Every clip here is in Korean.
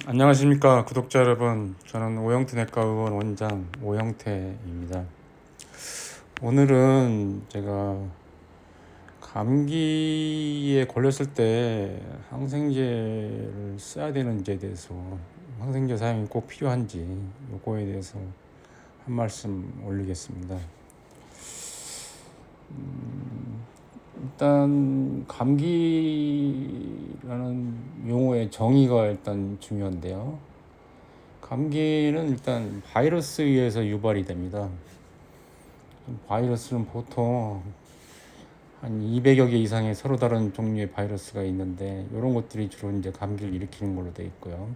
안녕하십니까 구독자 여러분. 저는 오영태 내과 의원 원장 오영태입니다. 오늘은 제가 감기에 걸렸을 때 항생제를 써야 되는지에 대해서, 항생제 사용이 꼭 필요한지 요거에 대해서 한 말씀 올리겠습니다. 일단 감기라는 용어의 정의가 일단 중요한데요. 감기는 일단 바이러스에 의해서 유발이 됩니다. 바이러스는 보통 한 200여 개 이상의 서로 다른 종류의 바이러스가 있는데, 이런 것들이 주로 이제 감기를 일으키는 걸로 되어 있고요.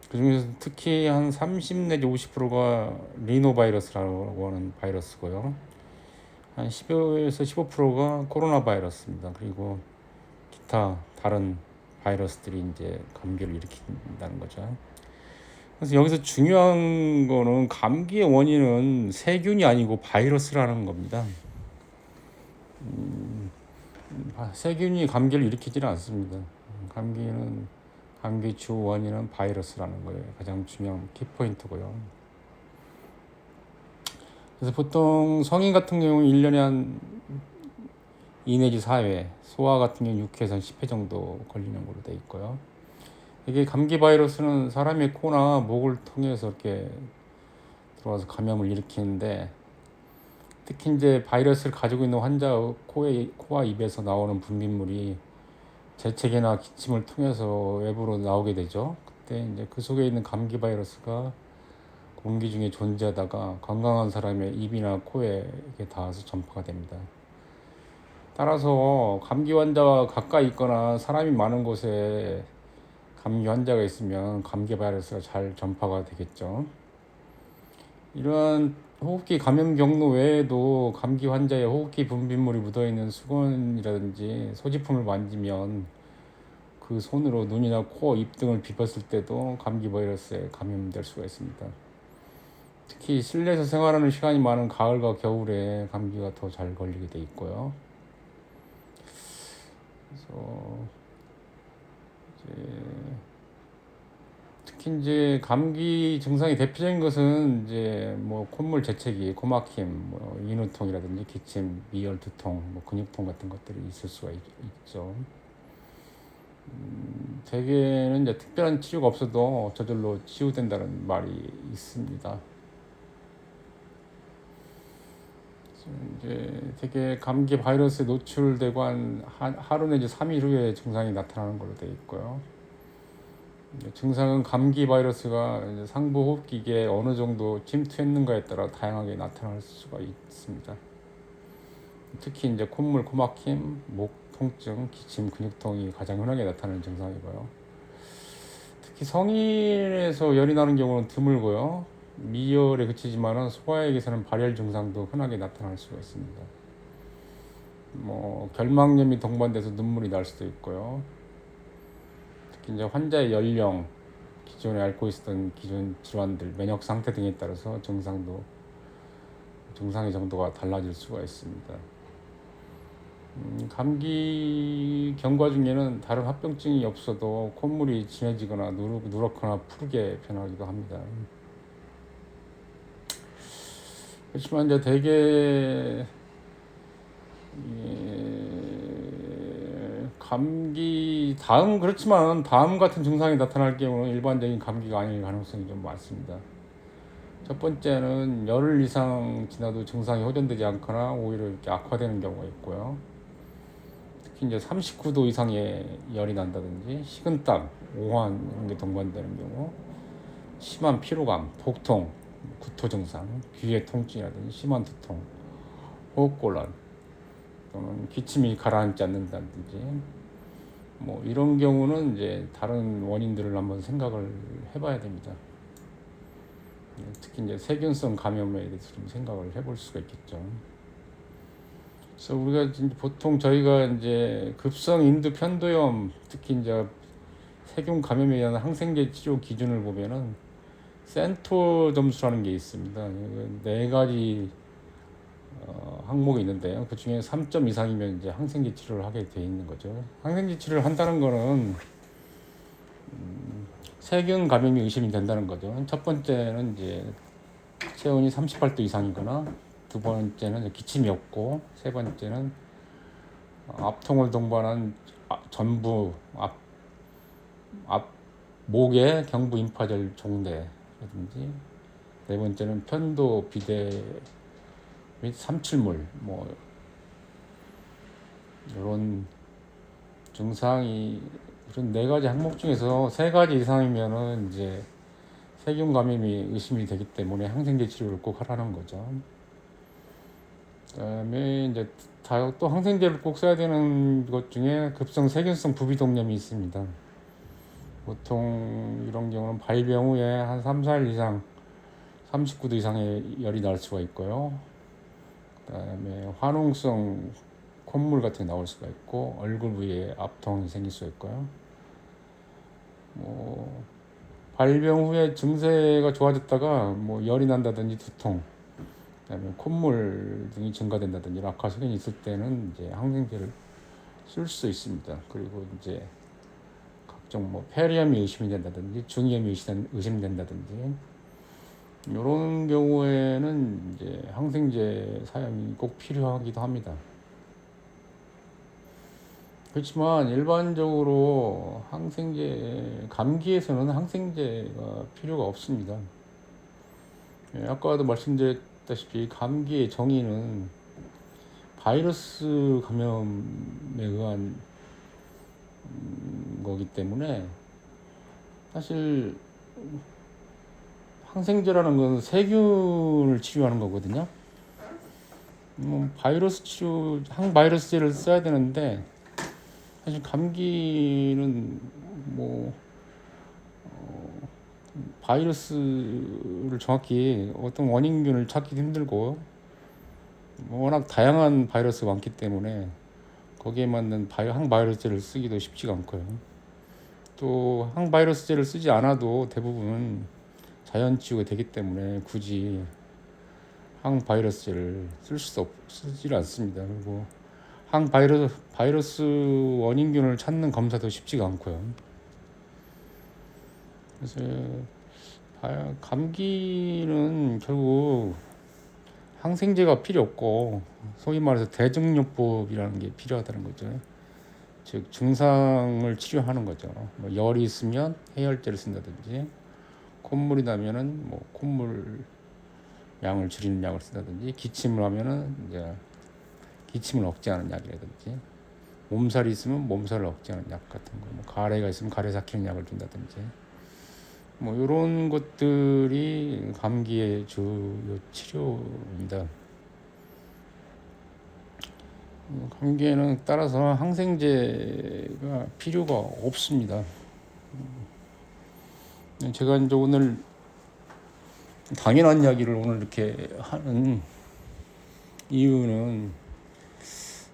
그중에서 특히 한 30 내지 50%가 리노바이러스라고 하는 바이러스고요. 한 10에서 15%가 코로나 바이러스입니다. 그리고 기타 다른 바이러스들이 이제 감기를 일으킨다는 거죠. 그래서 여기서 중요한 거는 감기의 원인은 세균이 아니고 바이러스라는 겁니다. 세균이 감기를 일으키지는 않습니다. 감기는 감기 주 원인은 바이러스라는 거예요. 가장 중요한 키포인트고요. 그래서 보통 성인 같은 경우는 1년에 한 2 내지 4회, 소아 같은 경우는 6회에서 10회 정도 걸리는 걸로 되어 있고요. 이게 감기 바이러스는 사람의 코나 목을 통해서 이렇게 들어와서 감염을 일으키는데, 특히 이제 바이러스를 가지고 있는 환자의 코와 입에서 나오는 분비물이 재채기나 기침을 통해서 외부로 나오게 되죠. 그때 이제 그 속에 있는 감기 바이러스가 공기 중에 존재하다가 건강한 사람의 입이나 코에 닿아서 전파가 됩니다. 따라서 감기 환자와 가까이 있거나 사람이 많은 곳에 감기 환자가 있으면 감기 바이러스가 잘 전파가 되겠죠. 이러한 호흡기 감염 경로 외에도 감기 환자의 호흡기 분비물이 묻어있는 수건이라든지 소지품을 만지면 그 손으로 눈이나 코, 입 등을 비볐을 때도 감기 바이러스에 감염될 수가 있습니다. 특히 실내에서 생활하는 시간이 많은 가을과 겨울에 감기가 더 잘 걸리게 돼 있고요. 그래서 이제 특히 이제 감기 증상이 대표적인 것은 이제 뭐 콧물 재채기, 코막힘, 뭐 인후통이라든지 기침, 미열, 두통, 뭐 근육통 같은 것들이 있을 수가 있죠. 대개는 이제 특별한 치료가 없어도 저절로 치유된다는 말이 있습니다. 이제 되게 감기 바이러스에 노출되고 한 하루 내지 3일 후에 증상이 나타나는 걸로 되어 있고요. 증상은 감기 바이러스가 이제 상부 호흡기에 어느 정도 침투했는가에 따라 다양하게 나타날 수가 있습니다. 특히 이제 콧물, 코막힘, 목 통증, 기침, 근육통이 가장 흔하게 나타나는 증상이고요. 특히 성인에서 열이 나는 경우는 드물고요. 미열에 그치지만은 소아에게서는 발열 증상도 흔하게 나타날 수가 있습니다. 뭐 결막염이 동반돼서 눈물이 날 수도 있고요. 특히 이제 환자의 연령, 기존에 앓고 있었던 기존 질환들, 면역 상태 등에 따라서 증상의 정도가 달라질 수가 있습니다. 감기 경과 중에는 다른 합병증이 없어도 콧물이 진해지거나 누렇거나 푸르게 변하기도 합니다. 그렇지만 이제 대개 감기 그렇지만 다음 같은 증상이 나타날 경우는 일반적인 감기가 아닐 가능성이 좀 많습니다. 첫 번째는 열흘 이상 지나도 증상이 호전되지 않거나 오히려 이렇게 악화되는 경우가 있고요. 특히 이제 39도 이상의 열이 난다든지 식은땀, 오한 이런 게 동반되는 경우, 심한 피로감, 복통, 구토 증상, 귀의 통증이라든지 심한 두통, 호흡곤란, 또는 기침이 가라앉지 않는다든지, 뭐 이런 경우는 이제 다른 원인들을 한번 생각을 해봐야 됩니다. 특히 이제 세균성 감염에 대해서 좀 생각을 해볼 수가 있겠죠. 그래서 우리가 보통 저희가 이제 급성 인두 편도염, 특히 이제 세균 감염에 의한 항생제 치료 기준을 보면은 센토 점수라는 게 있습니다. 네 가지 항목이 있는데요. 그 중에 3점 이상이면 이제 항생제 치료를 하게 돼 있는 거죠. 항생제 치료를 한다는 거는 세균 감염이 의심이 된다는 거죠. 첫 번째는 이제 체온이 38도 이상이거나, 두 번째는 기침이 없고, 세 번째는 앞통을 동반한 전부 앞 목에 경부 임파절 종대라든지, 네 번째는 편도 비대 및 삼출물, 뭐 이런 증상이, 이런 네 가지 항목 중에서 세 가지 이상이면은 이제 세균 감염이 의심이 되기 때문에 항생제 치료를 꼭 하라는 거죠. 그다음에 이제 또 항생제를 꼭 써야 되는 것 중에 급성 세균성 부비동염이 있습니다. 보통 이런 경우는 발병 후에 한 3, 4일 이상 39도 이상의 열이 날 수가 있고요. 그다음에 화농성 콧물 같은 게 나올 수가 있고, 얼굴 부위에 압통이 생길 수 있고요. 뭐 발병 후에 증세가 좋아졌다가 뭐 열이 난다든지 두통, 그다음에 콧물 등이 증가된다든지 악화 소견이 있을 때는 이제 항생제를 쓸 수 있습니다. 그리고 이제 각종 뭐 폐렴이 의심이 된다든지 중이염이 의심된다든지 이런 경우에는 이제 항생제 사용이 꼭 필요하기도 합니다. 그렇지만 일반적으로 감기에서는 항생제가 필요가 없습니다. 아까도 말씀드렸다시피 감기의 정의는 바이러스 감염에 의한 거기 때문에, 사실 항생제라는 건 세균을 치료하는 거거든요. 항바이러스제를 써야 되는데, 사실 감기는 뭐 바이러스를 정확히 어떤 원인균을 찾기도 힘들고, 워낙 다양한 바이러스가 많기 때문에 거기에 맞는 항바이러스제를 쓰기도 쉽지가 않고요. 또 항바이러스제를 쓰지 않아도 대부분 자연 치유가 되기 때문에 굳이 항바이러스제를 쓰지 않습니다. 그리고 바이러스 원인균을 찾는 검사도 쉽지가 않고요. 그래서 감기는 결국 항생제가 필요 없고, 소위 말해서 대증요법이라는 게 필요하다는 거죠. 즉 증상을 치료하는 거죠. 뭐 열이 있으면 해열제를 쓴다든지, 콧물이 나면은 뭐 콧물 양을 줄이는 약을 쓴다든지, 기침을 하면은 이제 기침을 억제하는 약이라든지, 몸살이 있으면 몸살을 억제하는 약 같은 거, 뭐 가래가 있으면 가래 삭히는 약을 준다든지, 뭐 이런 것들이 감기의 주요 치료입니다. 감기에는 따라서 항생제가 필요가 없습니다. 제가 이제 오늘 당연한 이야기를 오늘 이렇게 하는 이유는,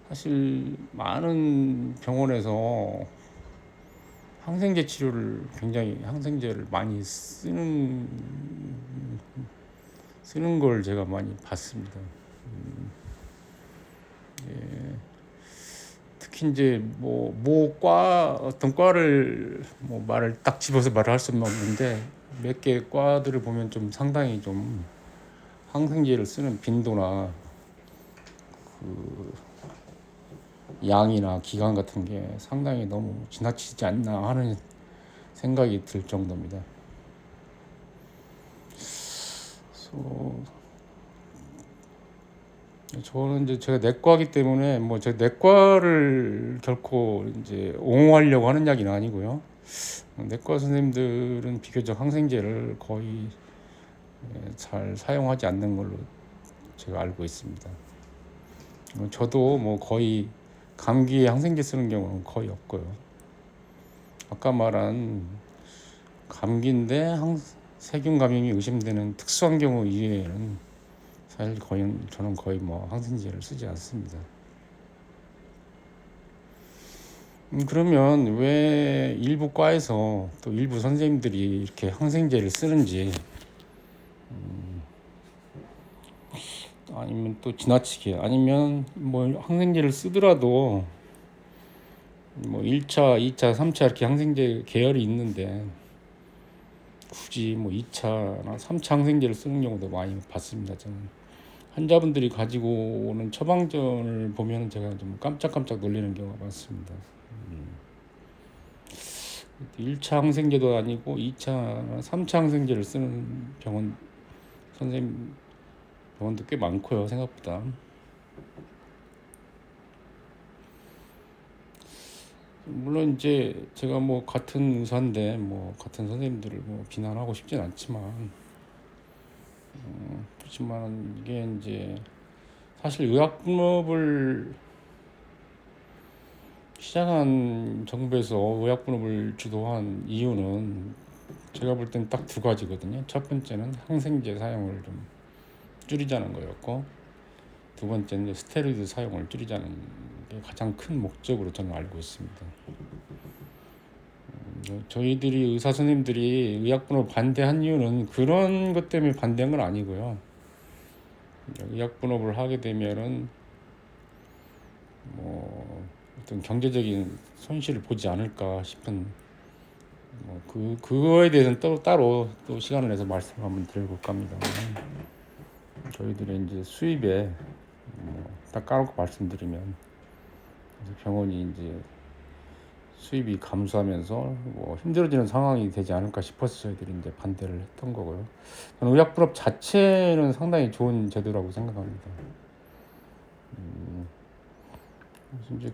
사실 많은 병원에서 항생제를 많이 쓰는 걸 제가 많이 봤습니다. 예, 특히 이제 어떤 과를 말을 딱 집어서 말을 할 수는 없는데, 몇 개 과들을 보면 좀 상당히 좀 항생제를 쓰는 빈도나 그 양이나 기간 같은 게 상당히 너무 지나치지 않나 하는 생각이 들 정도입니다. 저는 이제 제가 내과이기 때문에 제 내과를 결코 이제 옹호하려고 하는 이야기는 아니고요. 내과 선생님들은 비교적 항생제를 거의 잘 사용하지 않는 걸로 제가 알고 있습니다. 저도 거의 감기에 항생제 쓰는 경우는 거의 없고요. 아까 말한 감기인데 세균 감염이 의심되는 특수한 경우 이외에는 사실 저는 거의 항생제를 쓰지 않습니다. 그러면 왜 일부 과에서 또 일부 선생님들이 이렇게 항생제를 쓰는지, 아니면 또 지나치게, 아니면 항생제를 쓰더라도 뭐 1차, 2차, 3차 이렇게 항생제 계열이 있는데 굳이 뭐 2차나 3차 항생제를 쓰는 경우도 많이 봤습니다. 저는 환자분들이 가지고 오는 처방전을 보면 제가 좀 깜짝깜짝 놀라는 경우가 많습니다. 1차 항생제도 아니고 2차, 3차 항생제를 쓰는 선생님 병원도 꽤 많고요, 생각보다. 물론 이제 제가 뭐 같은 의사인데 뭐 같은 선생님들을 뭐 비난하고 싶진 않지만, 그렇지만 이게 이제 사실 의학분업을 시작한 정부에서 의학분업을 주도한 이유는 제가 볼 땐 딱 두 가지거든요. 첫 번째는 항생제 사용을 좀 줄이자는 거였고, 두 번째는 스테로이드 사용을 줄이자는 게 가장 큰 목적으로 저는 알고 있습니다. 저희들이 의사 선생님들이 의약분업 반대한 이유는 그런 것 때문에 반대한 건 아니고요. 의약분업을 하게 되면은 뭐 어떤 경제적인 손실을 보지 않을까 싶은, 그거에 대해서는 따로 또 시간을 내서 말씀 한번 드려볼까 합니다. 저희들의 이제 수입에 딱 까놓고 말씀드리면, 병원이 이제 수입이 감소하면서 뭐 힘들어지는 상황이 되지 않을까 싶어서 저희들이 이제 반대를 했던 거고요. 저는 의약분업 자체는 상당히 좋은 제도라고 생각합니다. 그래서 이제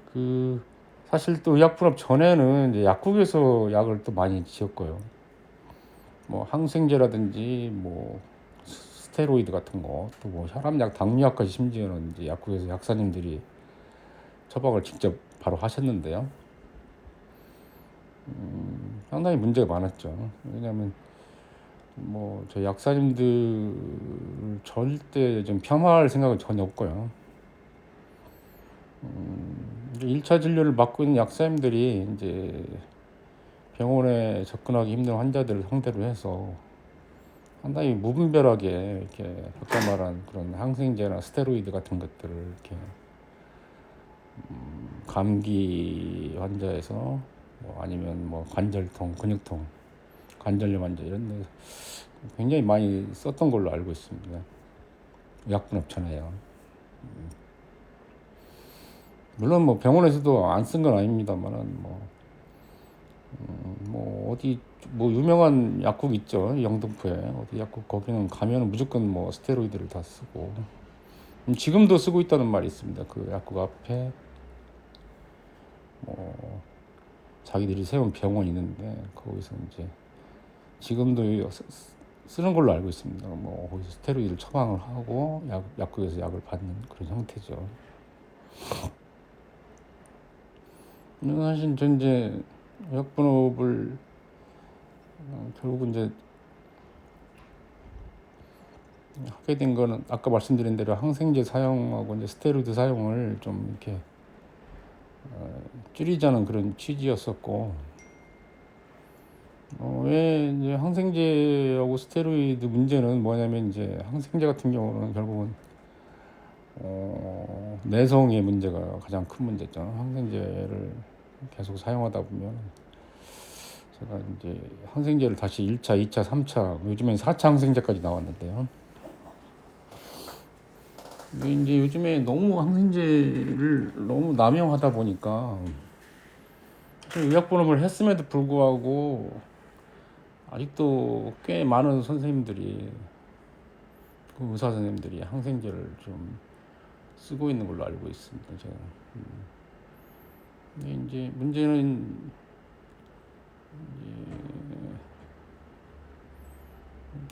사실 또 의약분업 전에는 이제 약국에서 약을 또 많이 지었고요. 뭐 항생제라든지 뭐 스테로이드 같은 거, 또 뭐 혈압약, 당뇨약까지 심지어는 이제 약국에서 약사님들이 처방을 직접 바로 하셨는데요. 상당히 문제가 많았죠. 왜냐하면 뭐 저 약사님들 절대 좀 폄하할 생각은 전혀 없고요. 1차 진료를 받고 있는 약사님들이 이제 병원에 접근하기 힘든 환자들을 상대로 해서 상당히 무분별하게 이렇게 아까 말한 그런 항생제나 스테로이드 같은 것들을 이렇게 감기 환자에서 뭐 아니면 뭐 관절통, 근육통, 관절염 환자 이런 데 굉장히 많이 썼던 걸로 알고 있습니다. 약분업 전에요. 물론 뭐 병원에서도 안 쓴 건 아닙니다만은 뭐 어디 뭐 유명한 약국 있죠, 영등포에 어디 약국, 거기는 가면은 무조건 뭐 스테로이드를 다 쓰고, 지금도 쓰고 있다는 말이 있습니다. 그 약국 앞에 뭐 자기들이 세운 병원이 있는데 거기서 이제 지금도 쓰는 걸로 알고 있습니다. 뭐 거기서 스테로이드를 처방을 하고 약국에서 약을 받는 그런 형태죠. 사실 전 이제 의약분업을 결국 이제 하게 된 거는 아까 말씀드린 대로 항생제 사용하고 이제 스테로이드 사용을 좀 이렇게 줄이자는 그런 취지였었고, 왜 이제 항생제하고 스테로이드 문제는 뭐냐면, 이제 항생제 같은 경우는 결국은 내성의 문제가 가장 큰 문제죠. 항생제를 계속 사용하다 보면, 제가 이제 항생제를 다시 1차, 2차, 3차, 요즘엔 4차 항생제까지 나왔는데요. 이제 요즘에 너무 항생제를 너무 남용하다 보니까 의약분업을 했음에도 불구하고 아직도 꽤 많은 선생님들이, 그 의사 선생님들이 항생제를 좀 쓰고 있는 걸로 알고 있습니다. 제가. 근데 이제 문제는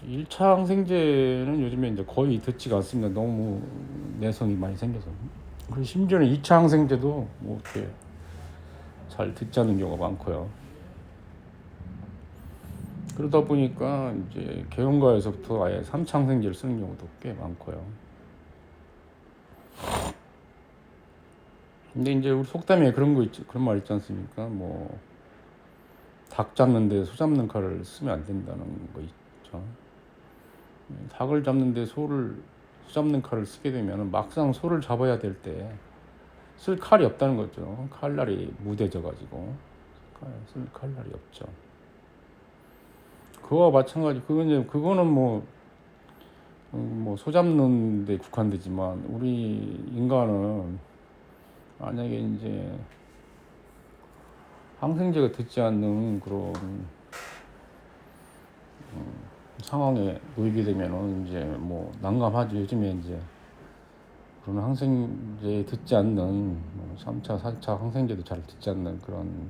1차 항생제는 요즘에 이제 거의 듣지가 않습니다. 너무 내성이 많이 생겨서. 그리고 심지어는 2차 항생제도 뭐 이렇게 잘 듣지 않는 경우가 많고요. 그러다 보니까 이제 개원가에서부터 아예 3차 항생제를 쓰는 경우도 꽤 많고요. 근데 이제 우리 속담에 그런 거 있죠, 그런 말 있지 않습니까? 뭐 닭 잡는데 소 잡는 칼을 쓰면 안 된다는 거 있죠. 닭을 잡는데 소 잡는 칼을 쓰게 되면 막상 소를 잡아야 될 때 쓸 칼이 없다는 거죠. 칼날이 무뎌져가지고 쓸 칼날이 없죠. 그와 마찬가지. 그거는 뭐 소잡는 데 국한되지만 우리 인간은 만약에 이제 항생제가 듣지 않는 그런 상황에 놓이게 되면은 이제 뭐 난감하죠. 요즘에 이제 그런 항생제 듣지 않는 3차, 4차 항생제도 잘 듣지 않는 그런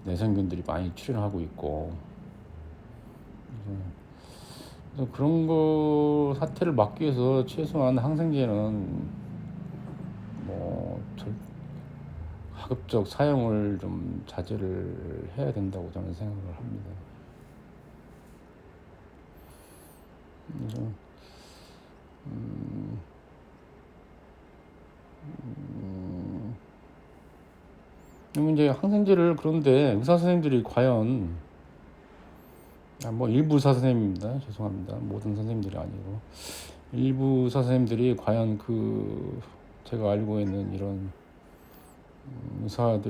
내성균들이 많이 출현하고 있고, 그래서 그런 거 사태를 막기 위해서 최소한 항생제는 뭐 가급적 사용을 좀 자제를 해야 된다고 저는 생각을 합니다. 그래서 이제 항생제를, 그런데 의사 선생님들이 과연, 뭐 일부 의사 선생님입니다. 죄송합니다. 모든 선생님들이 아니고 일부 의사 선생님들이 과연 제가 알고 있는 이런 의사가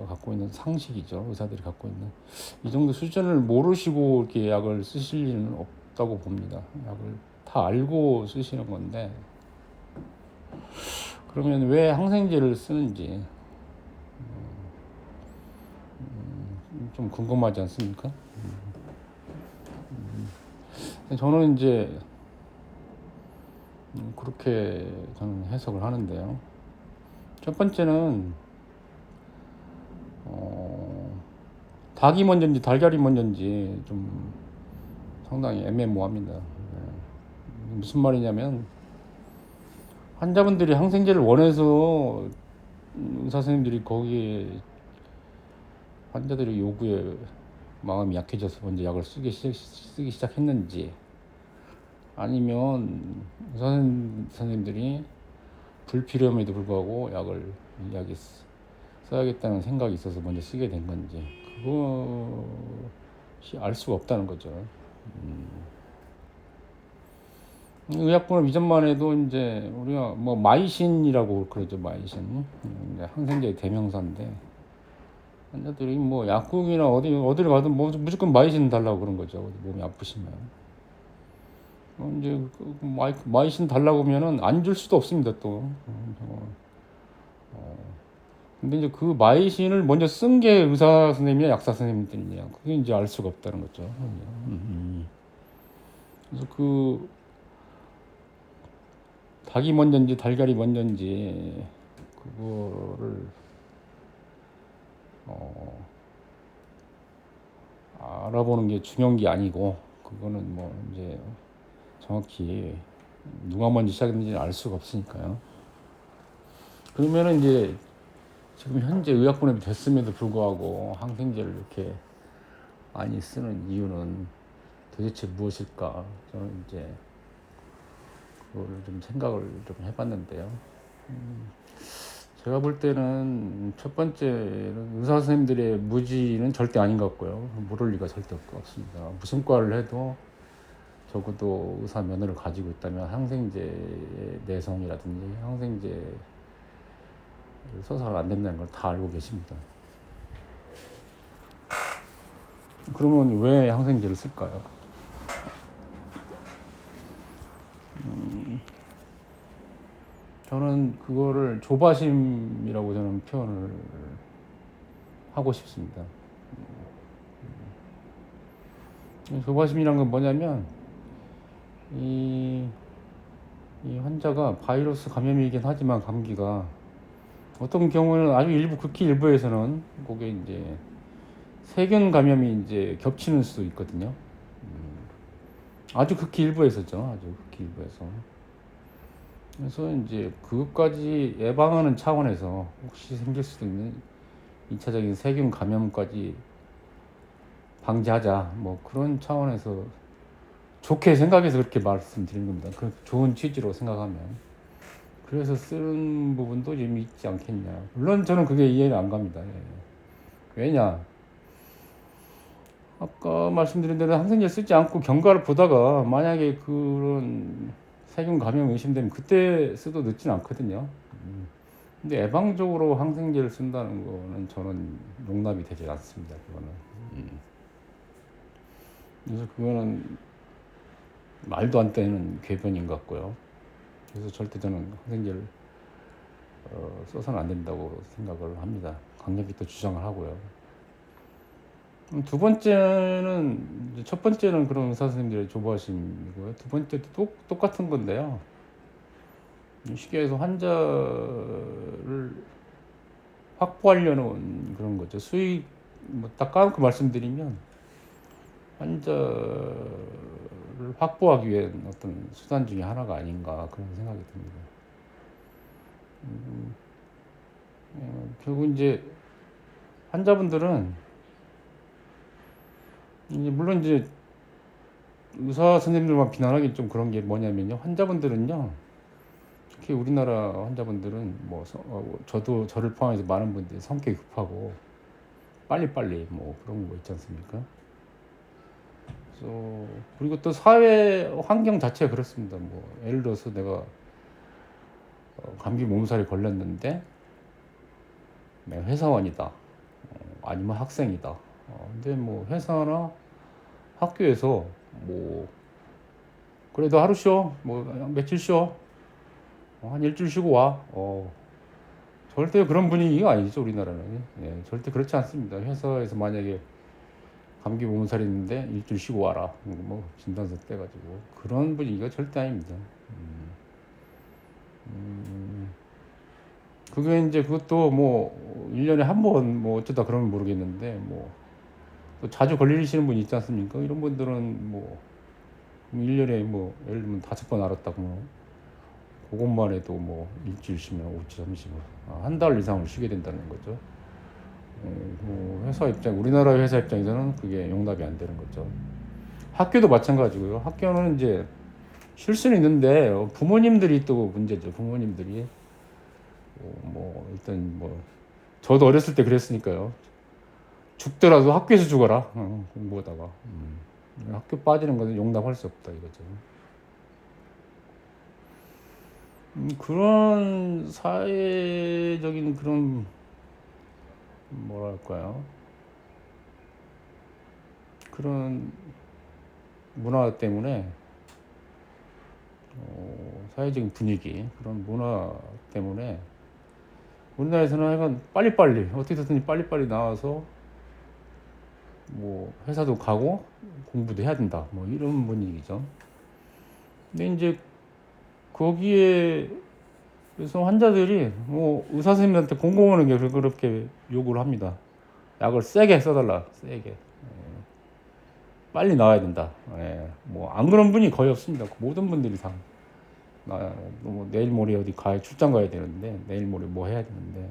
갖고 있는 상식이죠. 의사들이 갖고 있는 이 정도 수준을 모르시고 이렇게 약을 쓰실 일은 없다고 봅니다. 약을 다 알고 쓰시는 건데, 그러면 왜 항생제를 쓰는지 좀 궁금하지 않습니까? 저는 이제 그렇게 저는 해석을 하는데요. 첫 번째는 닭이 먼저인지 달걀이 먼저인지 좀 상당히 애매모호합니다. 무슨 말이냐면, 환자분들이 항생제를 원해서 의사 선생님들이 거기에 환자들의 요구에 마음이 약해져서 먼저 약을 쓰기 시작했는지, 아니면 의사 선생님들이 불필요함에도 불구하고 약이 써야겠다는 생각이 있어서 먼저 쓰게 된 건지, 그것이 알 수가 없다는 거죠. 의약품은 이전만 해도 이제 우리가 뭐 마이신이라고 그러죠. 마이신, 이제 항생제의 대명사인데, 환자들이 뭐 약국이나 어디를 가든 뭐 무조건 마이신 달라고 그런 거죠. 몸이 아프시면 이제 마이신 달라고 하면은 안 줄 수도 없습니다. 또 근데 이제 그 마이신을 먼저 쓴 게 의사 선생님이냐 약사 선생님들이냐, 그게 이제 알 수가 없다는 거죠. 그래서 닭이 먼저인지 달걀이 먼저인지 그거를 알아보는 게 중요한 게 아니고, 그거는 뭐 이제 정확히 누가 먼저 시작했는지 알 수가 없으니까요. 그러면은 이제 지금 현재 의약분업이 됐음에도 불구하고 항생제를 이렇게 많이 쓰는 이유는 도대체 무엇일까? 저는 이제 그거를 좀 생각을 좀 해봤는데요. 제가 볼 때는 첫 번째는 의사 선생님들의 무지는 절대 아닌 것 같고요. 모를 리가 절대 없습니다. 무슨 과를 해도 적어도 의사 면허를 가지고 있다면 항생제 내성이라든지 항생제 써서는 안 된다는 걸 다 알고 계십니다. 그러면 왜 항생제를 쓸까요? 저는 그거를 조바심이라고 저는 표현을 하고 싶습니다. 조바심이란 건 뭐냐면, 이 환자가 바이러스 감염이긴 하지만 감기가 어떤 경우는 아주 극히 일부에서는 그게 이제 세균 감염이 이제 겹치는 수도 있거든요. 아주 극히 일부에서죠. 아주 극히 일부에서. 그래서 이제 그것까지 예방하는 차원에서 혹시 생길 수도 있는 2차적인 세균 감염까지 방지하자, 뭐 그런 차원에서 좋게 생각해서 그렇게 말씀드리는 겁니다. 그 좋은 취지로 생각하면. 그래서 쓰는 부분도 좀 있지 않겠냐. 물론 저는 그게 이해가 안 갑니다. 왜냐, 아까 말씀드린 대로 항생제 쓰지 않고 경과를 보다가 만약에 그런 세균 감염 의심되면 그때 써도 늦진 않거든요. 근데 예방적으로 항생제를 쓴다는 거는 저는 용납이 되지 않습니다. 그거는. 그래서 그거는 말도 안 되는 궤변인 것 같고요. 그래서 절대 저는 항생제를 써서는 안 된다고 생각을 합니다. 강력히 또 주장을 하고요. 두 번째는, 첫 번째는 그런 의사 선생님들의 조바심이고요. 두 번째도 똑같은 건데요. 쉽게 해서 환자를 확보하려는 그런 거죠. 수익, 딱 까놓고 말씀드리면, 환자를 확보하기 위한 어떤 수단 중에 하나가 아닌가 그런 생각이 듭니다. 결국 이제 환자분들은 물론 이제 의사 선생님들만 비난하기 좀 그런 게 뭐냐면요. 환자분들은요. 특히 우리나라 환자분들은 저도 저를 포함해서 많은 분들이 성격이 급하고 빨리빨리 그런 거 있지 않습니까? 그래서 그리고 또 사회 환경 자체가 그렇습니다. 예를 들어서 내가 감기 몸살이 걸렸는데 내가 회사원이다. 아니면 학생이다. 근데 회사나 학교에서 그래도 하루 쉬어, 며칠 쉬어, 한 일주일 쉬고 와. 절대 그런 분위기가 아니죠, 우리나라는. 예, 절대 그렇지 않습니다. 회사에서 만약에 감기 몸살이 있는데 일주일 쉬고 와라. 진단서 떼가지고. 그런 분위기가 절대 아닙니다. 그게 이제 그것도 1년에 한 번 어쩌다 그러면 모르겠는데 또 자주 걸리시는 분이 있지 않습니까? 이런 분들은 1년에 예를 들면 5번 알았다고 그것만 해도 일주일 쉬면 오지 잠시만 한 달 이상을 쉬게 된다는 거죠. 회사 입장, 우리나라 회사 입장에서는 그게 용납이 안 되는 거죠. 학교도 마찬가지고요. 학교는 이제 쉴 수는 있는데 부모님들이 또 문제죠. 부모님들이 일단 저도 어렸을 때 그랬으니까요. 죽더라도 학교에서 죽어라. 공부하다가 학교 빠지는 것은 용납할 수 없다 이거죠. 그런 사회적인 그런 뭐랄까요? 그런 문화 때문에 사회적인 분위기 그런 문화 때문에 우리나라에서는 하여간 빨리빨리 어떻게든 빨리빨리 나와서 회사도 가고 공부도 해야 된다 이런 분위기죠. 근데 이제 거기에 그래서 환자들이 의사 선생님한테 공공하는 게 그렇게 요구를 합니다. 약을 세게 써달라, 세게. 빨리 나와야 된다. 안 그런 분이 거의 없습니다. 모든 분들이 다 내일 모레 어디 출장 가야 되는데 내일 모레 해야 되는데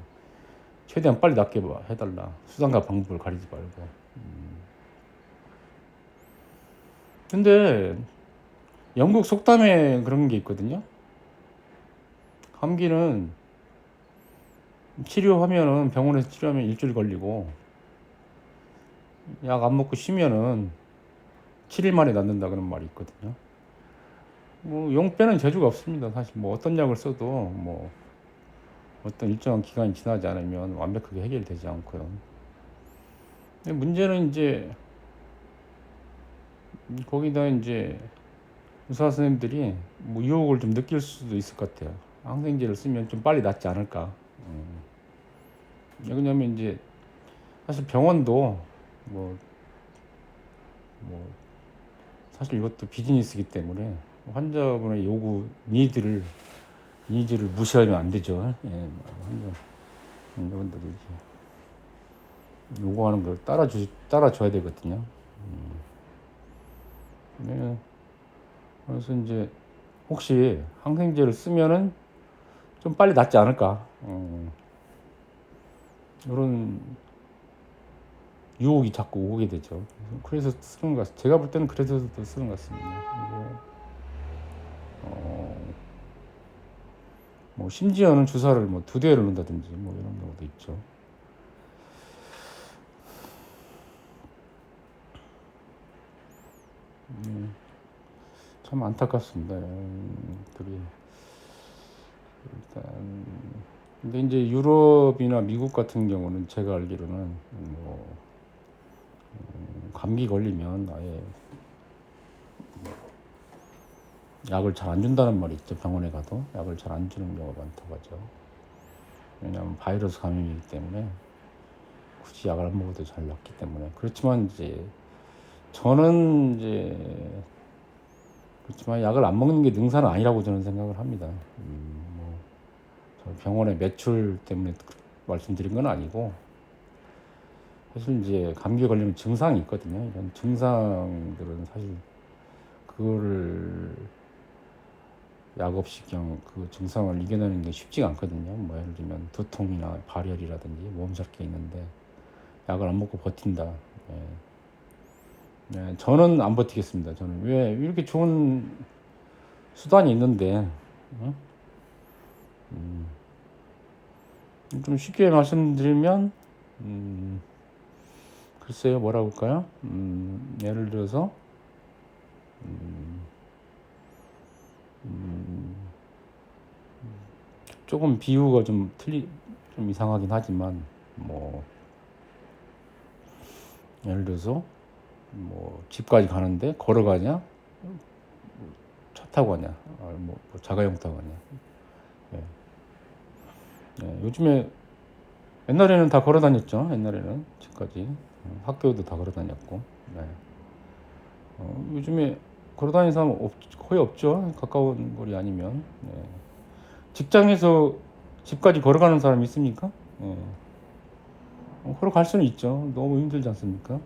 최대한 빨리 낫게 해달라. 수단과 방법을 가리지 말고. 근데 영국 속담에 그런 게 있거든요. 감기는 병원에서 치료하면 일주일 걸리고 약 안 먹고 쉬면은 7일 만에 낫는다 그런 말이 있거든요. 용빼는 재주가 없습니다. 사실 어떤 약을 써도 어떤 일정한 기간이 지나지 않으면 완벽하게 해결되지 않고요. 근데 문제는 이제 거기다 이제 의사 선생님들이 유혹을 좀 느낄 수도 있을 것 같아요. 항생제를 쓰면 좀 빨리 낫지 않을까. 왜냐면 이제 사실 병원도 사실 이것도 비즈니스이기 때문에 환자분의 요구 니즈를 무시하면 안 되죠. 예, 환자분들이 요구하는 걸 따라줘야 되거든요. 네. 그래서 이제 혹시 항생제를 쓰면은 좀 빨리 낫지 않을까. 이런 유혹이 자꾸 오게 되죠. 그래서 쓰는 것 같습니다. 제가 볼 때는 그래서 쓰는 것 같습니다. 심지어는 주사를 2대를 넣는다든지 이런 경우도 있죠. 참 안타깝습니다. 들이 일단 근데 이제 유럽이나 미국 같은 경우는 제가 알기로는 뭐 감기 걸리면 아예 약을 잘 안 준다는 말이 있죠. 병원에 가도 약을 잘 안 주는 경우가 많다고 하죠. 왜냐하면 바이러스 감염이기 때문에 굳이 약을 안 먹어도 잘 낫기 때문에. 그렇지만 이제 저는 이제 그렇지만 약을 안 먹는 게 능사는 아니라고 저는 생각을 합니다. 뭐 병원의 매출 때문에 말씀드린 건 아니고 사실 이제 감기 걸리면 증상이 있거든요. 이런 증상들은 사실 그거를 약 없이 그냥 그 증상을 이겨내는 게 쉽지가 않거든요. 뭐 예를 들면 두통이나 발열이라든지 몸살 게 있는데 약을 안 먹고 버틴다. 예. 네, 저는 안 버티겠습니다. 저는 왜 이렇게 좋은 수단이 있는데 어? 좀 쉽게 말씀드리면 글쎄요 뭐라고 할까요? 예를 들어서 조금 비유가 좀 이상하긴 하지만 뭐 예를 들어서 뭐 집까지 가는데 걸어가냐 차 타고 가냐 뭐 자가용 타고 가냐. 예. 예, 요즘에 옛날에는 다 걸어 다녔죠. 옛날에는 집까지 학교도 다 걸어 다녔고. 네. 요즘에 걸어 다니는 사람 거의 없죠. 가까운 거리 아니면. 네. 직장에서 집까지 걸어가는 사람 있습니까? 네. 걸어갈 수는 있죠. 너무 힘들지 않습니까?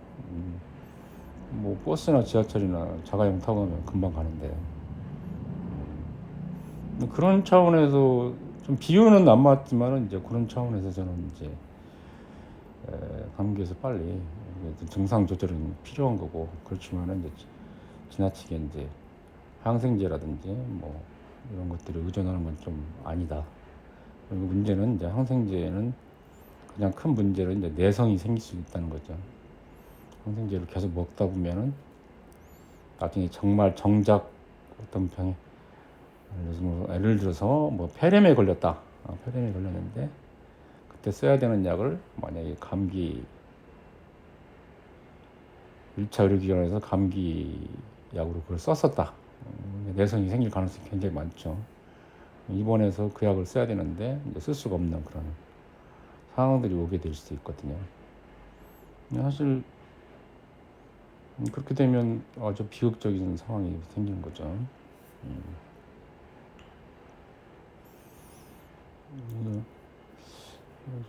뭐 버스나 지하철이나 자가용 타고 가면 금방 가는데. 그런 차원에서 좀 비유는 안 맞지만은 이제 그런 차원에서 저는 이제 감기에서 빨리 증상 조절은 필요한 거고 그렇지만은 이제 지나치게 이제 항생제라든지 뭐 이런 것들을 의존하는 건 좀 아니다. 그리고 문제는 이제 항생제는 가장 큰 문제는 이제 내성이 생길 수 있다는 거죠. 항생제를 계속 먹다 보면은 나중에 정말 정작 어떤 병에 예를 들어서 뭐 폐렴에 걸렸다. 폐렴에 걸렸는데 그때 써야 되는 약을 만약에 감기 1차 의료기관에서 감기 약으로 그걸 썼었다. 내성이 생길 가능성이 굉장히 많죠. 입원해서 그 약을 써야 되는데 이제 쓸 수가 없는 그런 상황들이 오게 될 수도 있거든요. 사실 그렇게 되면 아주 비극적인 상황이 생기는 거죠.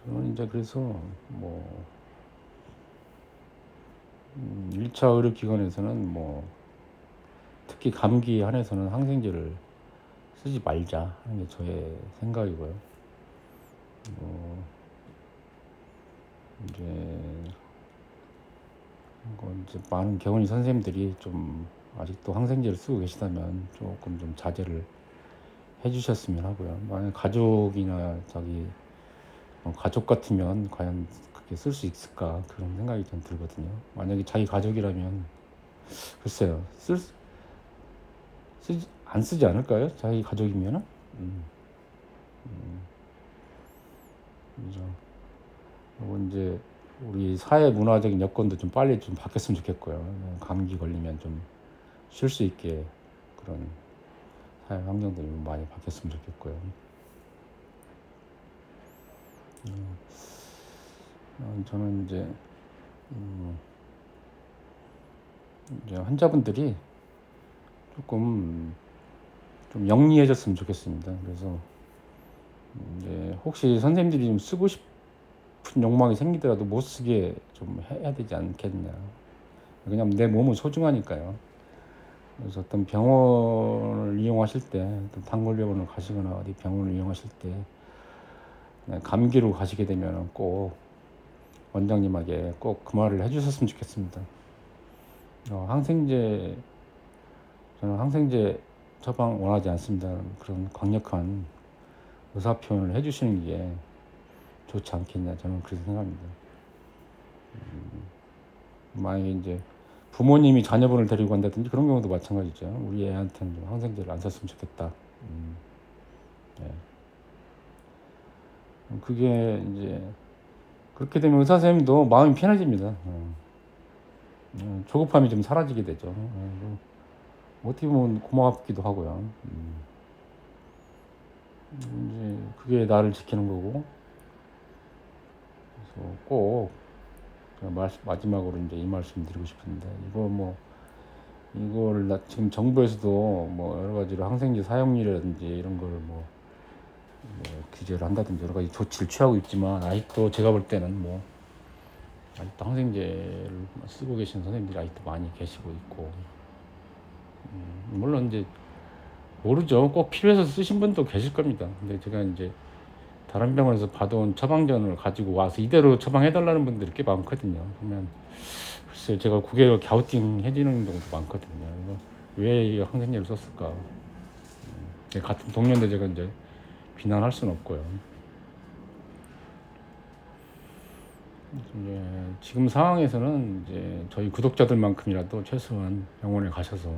저는 이제 그래서 뭐 1차 의료기관에서는 뭐 특히 감기 한해서는 항생제를 쓰지 말자 하는 게 저의 생각이고요. 이제 이제 많은 개원이 선생님들이 좀 아직도 항생제를 쓰고 계시다면 조금 좀 자제를 해주셨으면 하고요. 만약 가족이나 자기 가족 같으면 과연 그렇게 쓸 수 있을까 그런 생각이 좀 들거든요. 만약에 자기 가족이라면 글쎄요 안 쓰지 않을까요? 자기 가족이면은. 그죠. 그리고 이제 우리 사회 문화적인 여건도 좀 빨리 좀 바뀌었으면 좋겠고요. 감기 걸리면 좀 쉴 수 있게 그런 사회 환경들이 많이 바뀌었으면 좋겠고요. 저는 이제 환자분들이 조금 좀 영리해졌으면 좋겠습니다. 그래서 이제 혹시 선생님들이 좀 쓰고 싶은 욕망이 생기더라도 못 쓰게 좀 해야 되지 않겠냐. 그냥 내 몸은 소중하니까요. 그래서 어떤 병원을 이용하실 때, 어떤 단골병원을 가시거나 어디 병원을 이용하실 때 감기로 가시게 되면 꼭 원장님에게 꼭 그 말을 해주셨으면 좋겠습니다. 항생제 저는 항생제 처방 원하지 않습니다. 그런 강력한 의사 표현을 해주시는 게 좋지 않겠냐 저는 그렇게 생각합니다. 만약에 이제 부모님이 자녀분을 데리고 간다든지 그런 경우도 마찬가지죠. 우리 애한테는 좀 항생제를 안 썼으면 좋겠다. 예. 그게 이제 그렇게 되면 의사 선생님도 마음이 편해집니다. 조급함이 좀 사라지게 되죠. 어떻게 보면 고맙기도 하고요. 이제 그게 나를 지키는 거고, 그래서 꼭 마지막으로 이제 이 말씀 드리고 싶은데, 이걸 지금 정부에서도 뭐 여러 가지로 항생제 사용률이라든지 이런 걸 뭐 규제를 한다든지 여러 가지 조치를 취하고 있지만, 아직도 제가 볼 때는 아직도 항생제를 쓰고 계신 선생님들이 아직도 많이 계시고 있고, 물론 이제 모르죠. 꼭 필요해서 쓰신 분도 계실 겁니다. 근데 제가 이제 다른 병원에서 받아온 처방전을 가지고 와서 이대로 처방해달라는 분들이 꽤 많거든요. 그러면 글쎄 제가 고개를 갸우팅 해지는 경우도 많거든요. 왜 이 항생제를 썼을까? 같은 동료인데 제가 이제 비난할 수는 없고요. 이제 지금 상황에서는 이제 저희 구독자들만큼이라도 최소한 병원에 가셔서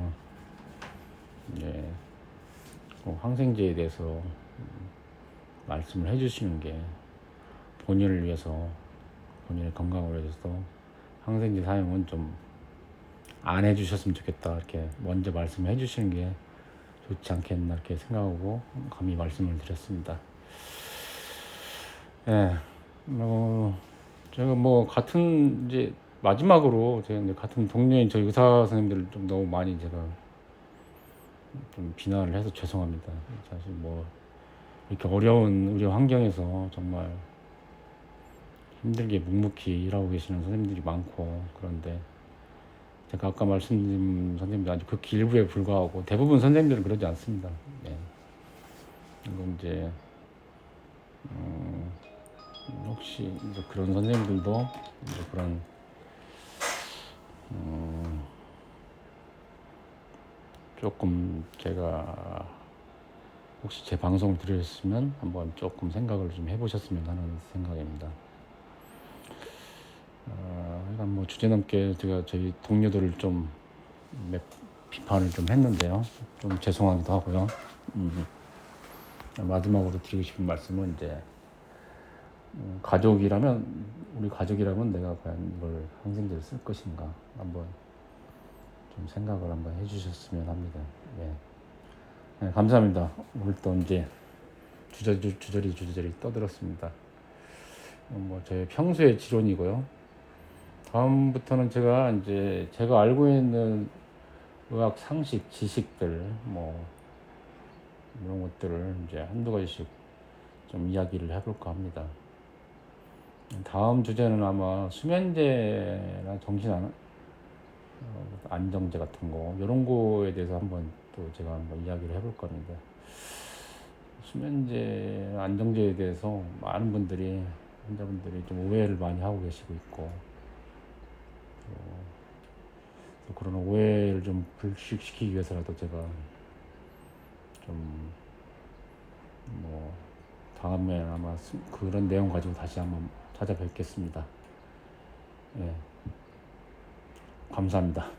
이제 항생제에 대해서 말씀을 해주시는 게 본인을 위해서, 본인의 건강을 위해서 항생제 사용은 좀 안 해주셨으면 좋겠다, 이렇게 먼저 말씀해 주시는 게 좋지 않겠나 이렇게 생각하고 감히 말씀을 드렸습니다. 예, 제가 같은 이제 마지막으로 제가 이제 같은 동료인 저희 의사 선생님들을 좀 너무 많이 제가 좀 비난을 해서 죄송합니다. 사실 이렇게 어려운 의료 환경에서 정말 힘들게 묵묵히 일하고 계시는 선생님들이 많고, 그런데 제가 아까 말씀드린 선생님들 아주 극히 일부에 불과하고 대부분 선생님들은 그러지 않습니다. 네. 이건 이제 혹시 이제 그런 선생님들도 이제 그런 조금 제가 혹시 제 방송을 들으셨으면 한번 조금 생각을 좀 해보셨으면 하는 생각입니다. 일단 주제넘게 제가 저희 동료들을 좀 비판을 좀 했는데요. 좀 죄송하기도 하고요. 마지막으로 드리고 싶은 말씀은 이제 우리 가족이라면 내가 과연 이걸 항생제를 쓸 것인가 한번 좀 생각을 한번 해주셨으면 합니다. 예. 네, 감사합니다. 오늘 또 이제 주저리 떠들었습니다. 제 평소의 지론이고요. 다음부터는 제가 알고 있는 의학 상식, 지식들, 이런 것들을 이제 한두 가지씩 좀 이야기를 해볼까 합니다. 다음 주제는 아마 수면제나 안정제 같은 거, 이런 거에 대해서 또 제가 한번 이야기를 해볼 겁니다. 수면제, 안정제에 대해서 많은 환자분들이 좀 오해를 많이 하고 계시고 있고, 또 그런 오해를 좀 불식시키기 위해서라도 제가 좀 다음에 아마 그런 내용 가지고 다시 한번 찾아뵙겠습니다. 예. 감사합니다.